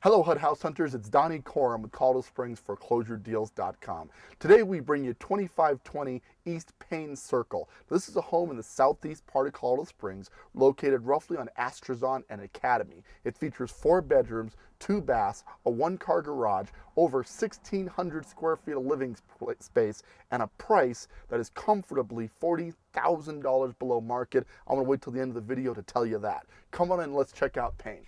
Hello HUD House Hunters, it's Donnie Coram with Colorado Springs ForeclosureDeals.com. Today we bring you 2520 East Payne Circle. This is a home in the southeast part of Colorado Springs, located roughly on Astrazon and Academy. It features 4 bedrooms, 2 baths, a 1-car garage, over 1,600 square feet of living space, and a price that is comfortably $40,000 below market. I'm going to wait till the end of the video to tell you that. Come on in, let's check out Payne.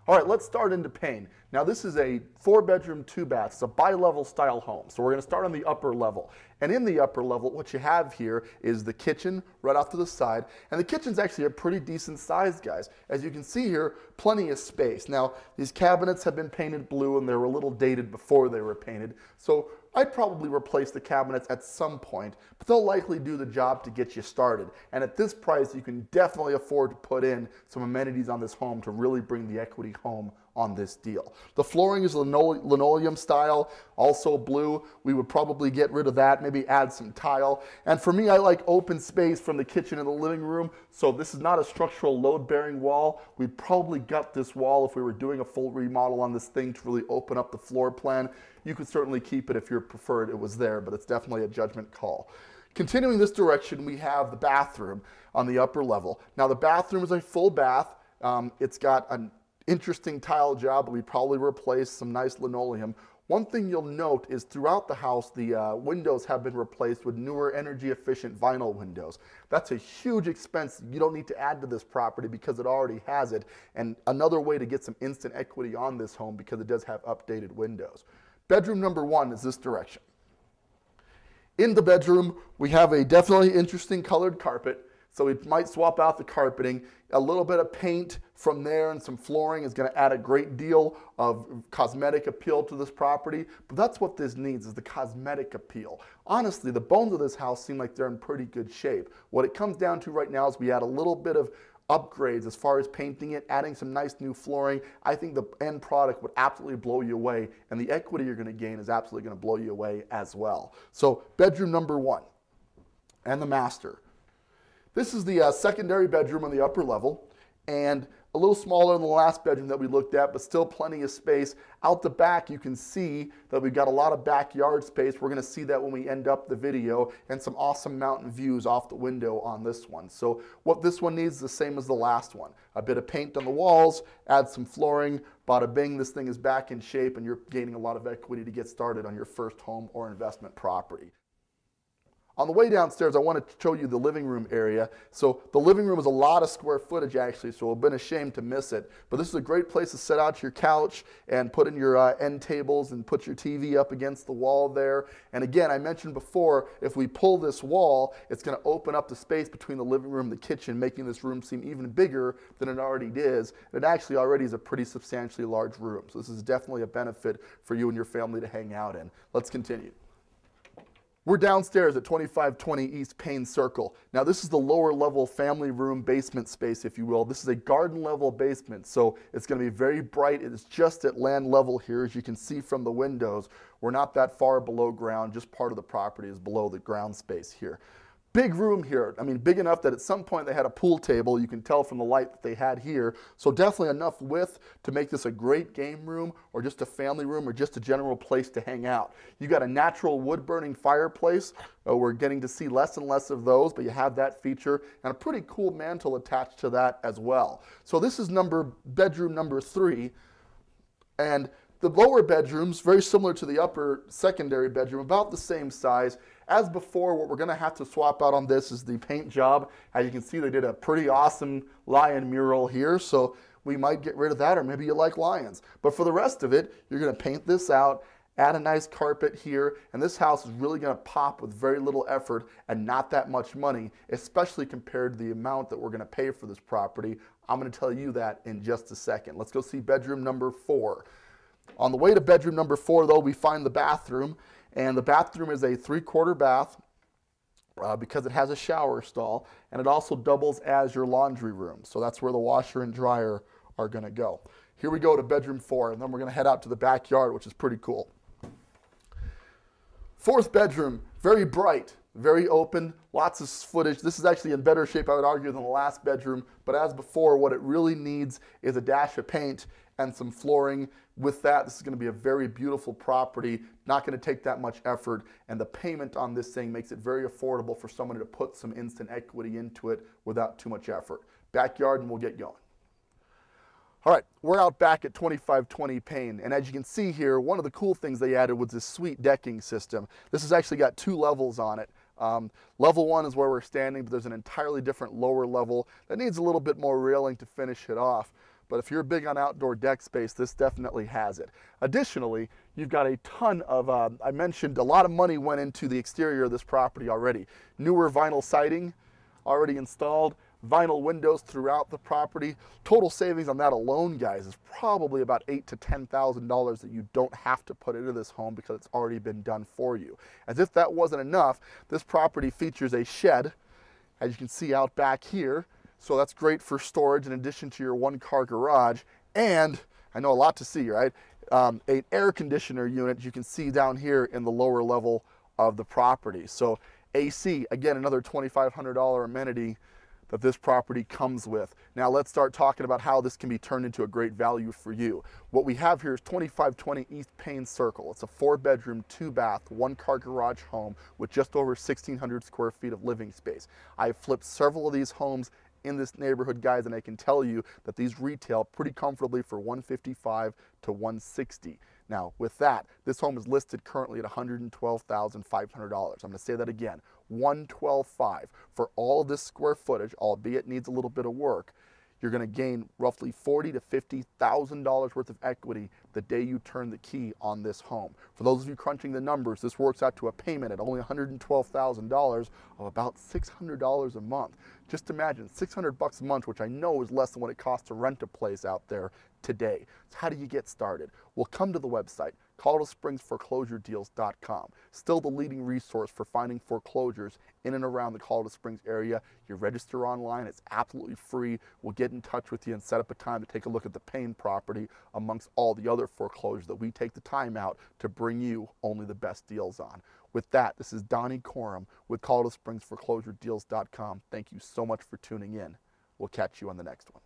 All right, let's start into Payne. Now this is a 4-bedroom, 2 baths. It's a bi-level style home. So we're going to start on the upper level. And in the upper level, what you have here is the kitchen right off to the side. And the kitchen's actually a pretty decent size, guys. As you can see here, plenty of space. Now, these cabinets have been painted blue and they were a little dated before they were painted. So I'd probably replace the cabinets at some point, but they'll likely do the job to get you started. And at this price, you can definitely afford to put in some amenities on this home to really bring the equity home on this deal. The flooring is linoleum style, also blue. We would probably get rid of that, maybe add some tile. And for me, I like open space from the kitchen and the living room, so this is not a structural load-bearing wall. We'd probably gut this wall if we were doing a full remodel on this thing to really open up the floor plan. You could certainly keep it if you preferred it was there, but it's definitely a judgment call. Continuing this direction, we have the bathroom on the upper level. Now the bathroom is a full bath. It's got an interesting tile job, but we probably replace some nice linoleum. One thing you'll note is throughout the house, the windows have been replaced with newer energy efficient vinyl windows. That's a huge expense you don't need to add to this property because it already has it, and another way to get some instant equity on this home because it does have updated windows. Bedroom number 1 is this direction. In the bedroom, we have a definitely interesting colored carpet. So we might swap out the carpeting. A little bit of paint from there and some flooring is going to add a great deal of cosmetic appeal to this property. But that's what this needs, is the cosmetic appeal. Honestly, the bones of this house seem like they're in pretty good shape. What it comes down to right now is we add a little bit of upgrades as far as painting it, adding some nice new flooring. I think the end product would absolutely blow you away, and the equity you're going to gain is absolutely going to blow you away as well. So bedroom number 1 and the master. This is the secondary bedroom on the upper level, and a little smaller than the last bedroom that we looked at, but still plenty of space. Out the back, you can see that we've got a lot of backyard space. We're going to see that when we end up the video, and some awesome mountain views off the window on this one. So what this one needs is the same as the last one. A bit of paint on the walls, add some flooring, bada bing, this thing is back in shape, and you're gaining a lot of equity to get started on your first home or investment property. On the way downstairs, I want to show you the living room area. So the living room is a lot of square footage actually, so it would have been a shame to miss it. But this is a great place to set out your couch and put in your end tables and put your TV up against the wall there. And again, I mentioned before, if we pull this wall, it's going to open up the space between the living room and the kitchen, making this room seem even bigger than it already is. It actually already is a pretty substantially large room. So this is definitely a benefit for you and your family to hang out in. Let's continue. We're downstairs at 2520 East Payne Circle. Now this is the lower level family room basement space, if you will. This is a garden level basement, so it's going to be very bright. It is just at land level here, as you can see from the windows. We're not that far below ground, just part of the property is below the ground space here. Big room here. I mean, big enough that at some point they had a pool table. You can tell from the light that they had here. So definitely enough width to make this a great game room or just a family room or just a general place to hang out. You got a natural wood burning fireplace. We're getting to see less and less of those, but you have that feature and a pretty cool mantle attached to that as well. So this is bedroom number 3. And the lower bedrooms, very similar to the upper secondary bedroom, about the same size. As before, what we're going to have to swap out on this is the paint job. As you can see, they did a pretty awesome lion mural here, so we might get rid of that, or maybe you like lions. But for the rest of it, you're going to paint this out, add a nice carpet here, and this house is really going to pop with very little effort and not that much money, especially compared to the amount that we're going to pay for this property. I'm going to tell you that in just a second. Let's go see bedroom number 4. On the way to bedroom number 4, though, we find the bathroom, and the bathroom is a 3/4 bath because it has a shower stall, and it also doubles as your laundry room. So that's where the washer and dryer are going to go. Here we go to bedroom 4, and then we're going to head out to the backyard, which is pretty cool. 4th bedroom, very bright, very open, lots of footage. This is actually in better shape, I would argue, than the last bedroom, but as before, what it really needs is a dash of paint and some flooring. With that, this is going to be a very beautiful property, not going to take that much effort, and the payment on this thing makes it very affordable for someone to put some instant equity into it without too much effort. Backyard, and we'll get going. All right, we're out back at 2520 Payne, and as you can see here, one of the cool things they added was this sweet decking system. This has actually got 2 levels on it. Level 1 is where we're standing, but there's an entirely different lower level that needs a little bit more railing to finish it off. But if you're big on outdoor deck space, this definitely has it. Additionally, you've got a ton of, I mentioned a lot of money went into the exterior of this property already. Newer vinyl siding already installed, vinyl windows throughout the property. Total savings on that alone, guys, is probably about $8,000 to $10,000 that you don't have to put into this home because it's already been done for you. As if that wasn't enough, this property features a shed, as you can see out back here. So that's great for storage in addition to your 1-car garage. And I know a lot to see, right? An air conditioner unit you can see down here in the lower level of the property. So AC, again, another $2,500 amenity that this property comes with. Now let's start talking about how this can be turned into a great value for you. What we have here is 2520 East Payne Circle. It's a 4-bedroom, 2-bath, 1-car garage home with just over 1,600 square feet of living space. I've flipped several of these homes in this neighborhood, guys, and I can tell you that these retail pretty comfortably for $155,000 to $160,000. Now, with that, this home is listed currently at $112,500. I'm going to say that again, $112,500 for all of this square footage, albeit needs a little bit of work. You're going to gain roughly $40,000 to $50,000 worth of equity the day you turn the key on this home. For those of you crunching the numbers, this works out to a payment at only $112,000 of about $600 a month. Just imagine $600 a month, which I know is less than what it costs to rent a place out there today. So how do you get started? Well, come to the website, ColoradoSpringsForeclosureDeals.com. Still the leading resource for finding foreclosures in and around the Colorado Springs area. You register online, it's absolutely free. We'll get in touch with you and set up a time to take a look at the Payne property amongst all the other foreclosures that we take the time out to bring you only the best deals on. With that, this is Donnie Coram with ColoradoSpringsForeclosureDeals.com. Thank you so much for tuning in. We'll catch you on the next one.